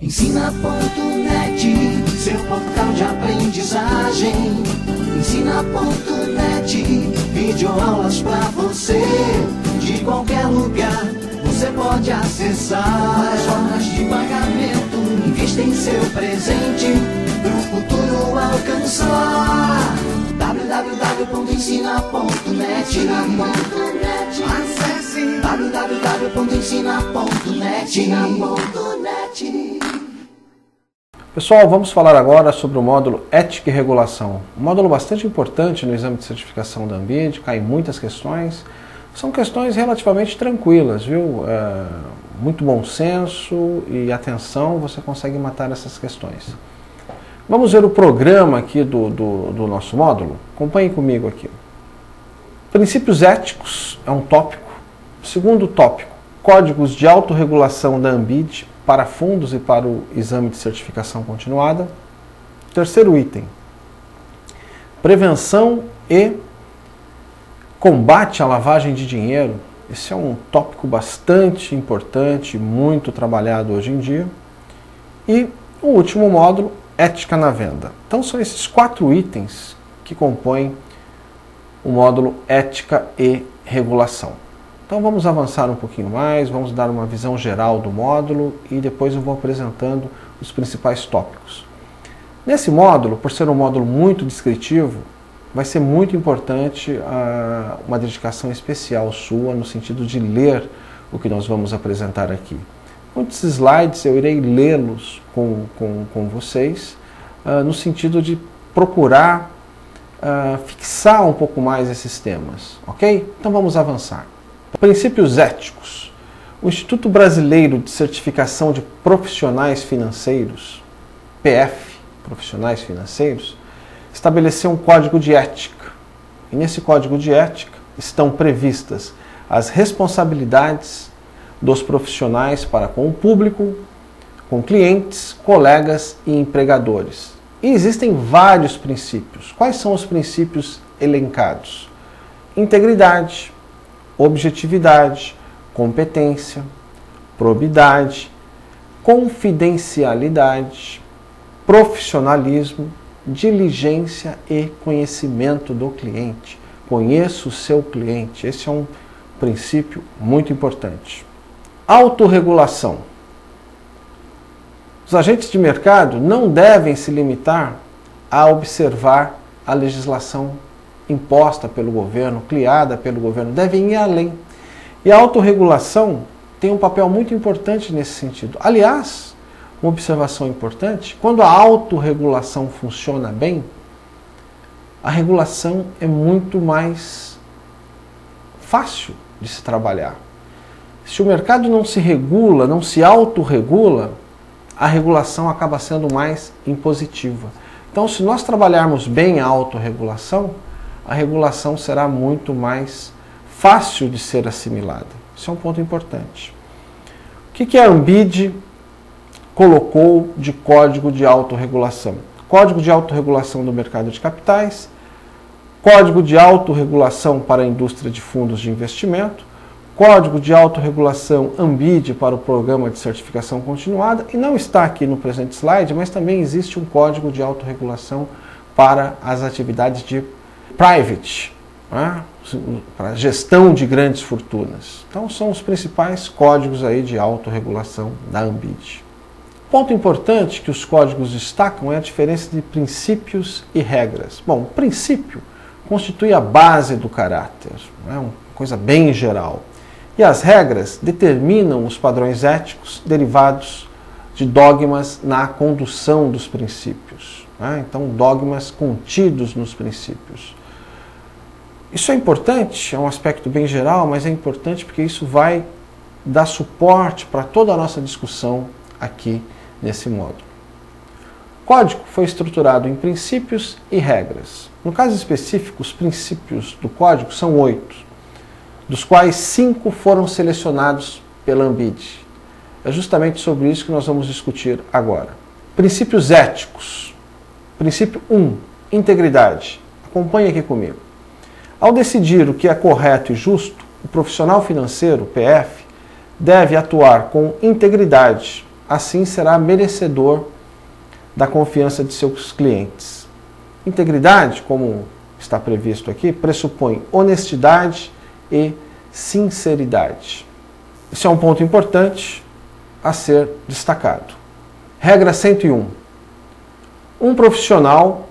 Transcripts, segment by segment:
Ensina.net, seu portal de aprendizagem. Ensina.net, videoaulas pra você. De qualquer lugar, você pode acessar. Várias formas de pagamento, invista em seu presente, pro futuro alcançar. www.ensina.net. Acesse www.ensina.net. Pessoal, vamos falar agora sobre o módulo Ética e Regulação. Um módulo bastante importante no exame de certificação da Anbid, cai muitas questões. São questões relativamente tranquilas, viu? Muito bom senso e atenção, você consegue matar essas questões. Vamos ver o programa aqui do nosso módulo? Acompanhem comigo aqui. Princípios éticos é um tópico. Segundo tópico, códigos de autorregulação da Anbid para fundos e para o exame de certificação continuada. Terceiro item, prevenção e combate à lavagem de dinheiro. Esse é um tópico bastante importante, muito trabalhado hoje em dia. E o último módulo, ética na venda. Então são esses 4 itens que compõem o módulo ética e regulação. Então vamos avançar um pouquinho mais, vamos dar uma visão geral do módulo e depois eu vou apresentando os principais tópicos. Nesse módulo, por ser um módulo muito descritivo, vai ser muito importante uma dedicação especial sua no sentido de ler o que nós vamos apresentar aqui. Muitos slides eu irei lê-los com vocês, no sentido de procurar fixar um pouco mais esses temas, ok? Então vamos avançar. Princípios éticos. O Instituto Brasileiro de Certificação de Profissionais Financeiros, PF, Profissionais Financeiros, estabeleceu um código de ética. E nesse código de ética estão previstas as responsabilidades dos profissionais para com o público, com clientes, colegas e empregadores. E existem vários princípios. Quais são os princípios elencados? Integridade, objetividade, competência, probidade, confidencialidade, profissionalismo, diligência e conhecimento do cliente. Conheça o seu cliente. Esse é um princípio muito importante. Autorregulação. Os agentes de mercado não devem se limitar a observar a legislação imposta pelo governo, criada pelo governo, devem ir além. E a autorregulação tem um papel muito importante nesse sentido. Aliás, uma observação importante, quando a autorregulação funciona bem, a regulação é muito mais fácil de se trabalhar. Se o mercado não se regula, não se autorregula, a regulação acaba sendo mais impositiva. Então, se nós trabalharmos bem a autorregulação, a regulação será muito mais fácil de ser assimilada. Isso é um ponto importante. O que a Anbid colocou de código de autorregulação? Código de autorregulação do mercado de capitais, código de autorregulação para a indústria de fundos de investimento, código de autorregulação Anbid para o programa de certificação continuada, e não está aqui no presente slide, mas também existe um código de autorregulação para as atividades de private, né? Para gestão de grandes fortunas. Então são os principais códigos aí de autorregulação da Anbid. Ponto importante que os códigos destacam é a diferença de princípios e regras. Bom, o princípio constitui a base do caráter, é uma coisa bem geral. E as regras determinam os padrões éticos derivados de dogmas na condução dos princípios. Então, dogmas contidos nos princípios. Isso é importante, é um aspecto bem geral, mas é importante porque isso vai dar suporte para toda a nossa discussão aqui nesse módulo. O código foi estruturado em princípios e regras. No caso específico, os princípios do código são 8. Dos quais 5 foram selecionados pela Anbid. É justamente sobre isso que nós vamos discutir agora. Princípios éticos. Princípio 1, integridade. Acompanhe aqui comigo. Ao decidir o que é correto e justo, o profissional financeiro, PF, deve atuar com integridade, assim será merecedor da confiança de seus clientes. Integridade, como está previsto aqui, pressupõe honestidade e sinceridade. Isso é um ponto importante a ser destacado. Regra 101. Um profissional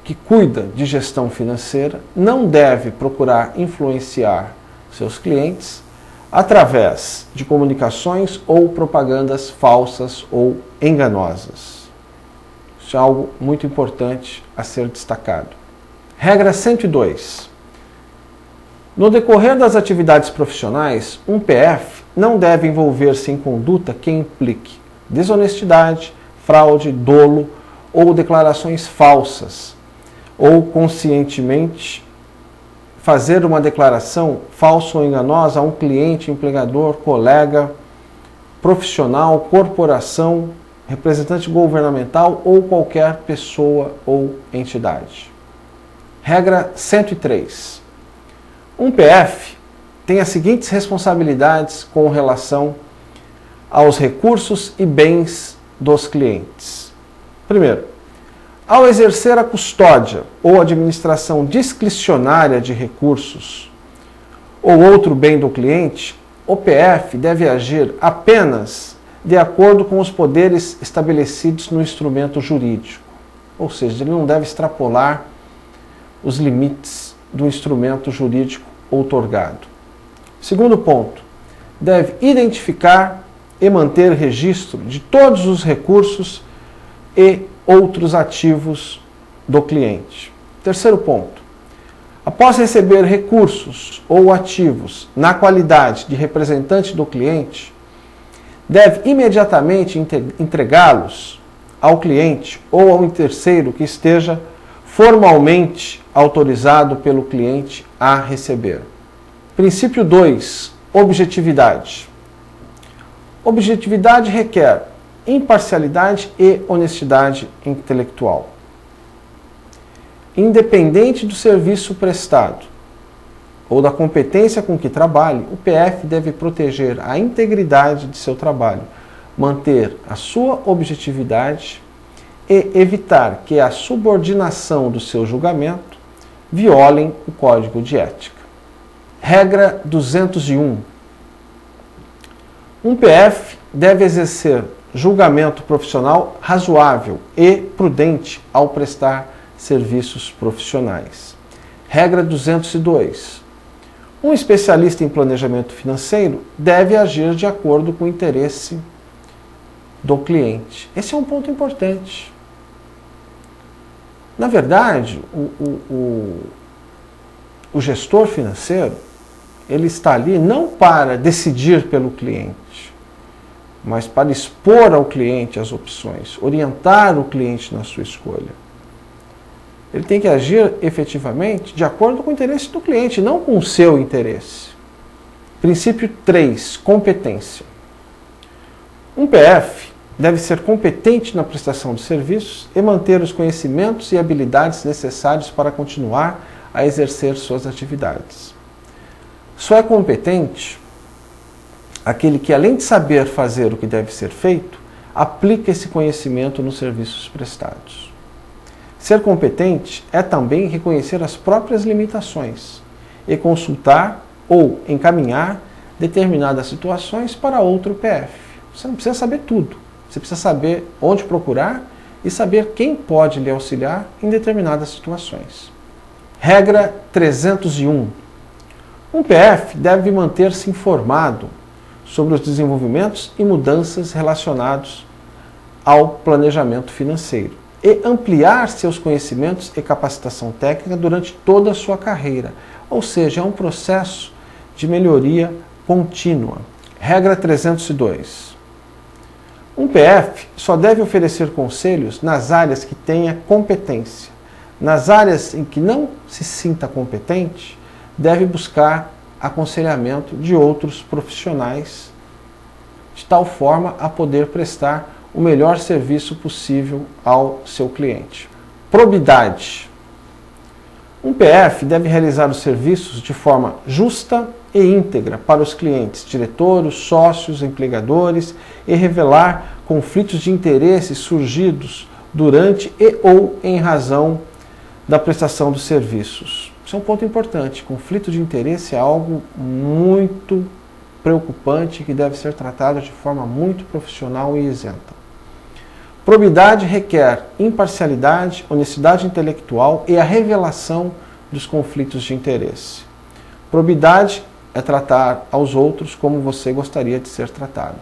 que cuida de gestão financeira não deve procurar influenciar seus clientes através de comunicações ou propagandas falsas ou enganosas. Isso é algo muito importante a ser destacado. Regra 102. No decorrer das atividades profissionais, um PF não deve envolver-se em conduta que implique desonestidade, fraude, dolo ou declarações falsas, ou conscientemente fazer uma declaração falsa ou enganosa a um cliente, empregador, colega, profissional, corporação, representante governamental ou qualquer pessoa ou entidade. Regra 103. Um PF tem as seguintes responsabilidades com relação aos recursos e bens dos clientes. Primeiro, ao exercer a custódia ou administração discricionária de recursos ou outro bem do cliente, o PF deve agir apenas de acordo com os poderes estabelecidos no instrumento jurídico. Ou seja, ele não deve extrapolar os limites do instrumento jurídico outorgado. Segundo ponto, deve identificar e manter registro de todos os recursos e outros ativos do cliente. Terceiro ponto, após receber recursos ou ativos na qualidade de representante do cliente, deve imediatamente entregá-los ao cliente ou a um terceiro que esteja formalmente autorizado pelo cliente a receber. Princípio 2, objetividade. Objetividade requer imparcialidade e honestidade intelectual. Independente do serviço prestado ou da competência com que trabalhe, o PF deve proteger a integridade de seu trabalho, manter a sua objetividade e evitar que a subordinação do seu julgamento violem o Código de Ética. Regra 201. Um PF deve exercer julgamento profissional razoável e prudente ao prestar serviços profissionais. Regra 202. Um especialista em planejamento financeiro deve agir de acordo com o interesse do cliente. Esse é um ponto importante. Na verdade, o gestor financeiro, ele está ali não para decidir pelo cliente, mas para expor ao cliente as opções, orientar o cliente na sua escolha. Ele tem que agir efetivamente de acordo com o interesse do cliente, não com o seu interesse. Princípio 3, competência. Um PF deve ser competente na prestação de serviços e manter os conhecimentos e habilidades necessários para continuar a exercer suas atividades. Só é competente aquele que, além de saber fazer o que deve ser feito, aplica esse conhecimento nos serviços prestados. Ser competente é também reconhecer as próprias limitações e consultar ou encaminhar determinadas situações para outro PF. Você não precisa saber tudo. Você precisa saber onde procurar e saber quem pode lhe auxiliar em determinadas situações. Regra 301. Um PF deve manter-se informado sobre os desenvolvimentos e mudanças relacionados ao planejamento financeiro e ampliar seus conhecimentos e capacitação técnica durante toda a sua carreira. Ou seja, é um processo de melhoria contínua. Regra 302. Um PF só deve oferecer conselhos nas áreas que tenha competência. Nas áreas em que não se sinta competente, deve buscar aconselhamento de outros profissionais, de tal forma a poder prestar o melhor serviço possível ao seu cliente. Probidade. Um PF deve realizar os serviços de forma justa e íntegra para os clientes, diretores, sócios, empregadores e revelar conflitos de interesse surgidos durante e ou em razão da prestação dos serviços. Isso é um ponto importante. Conflito de interesse é algo muito preocupante que deve ser tratado de forma muito profissional e isenta. Probidade requer imparcialidade, honestidade intelectual e a revelação dos conflitos de interesse. Probidade é tratar aos outros como você gostaria de ser tratado.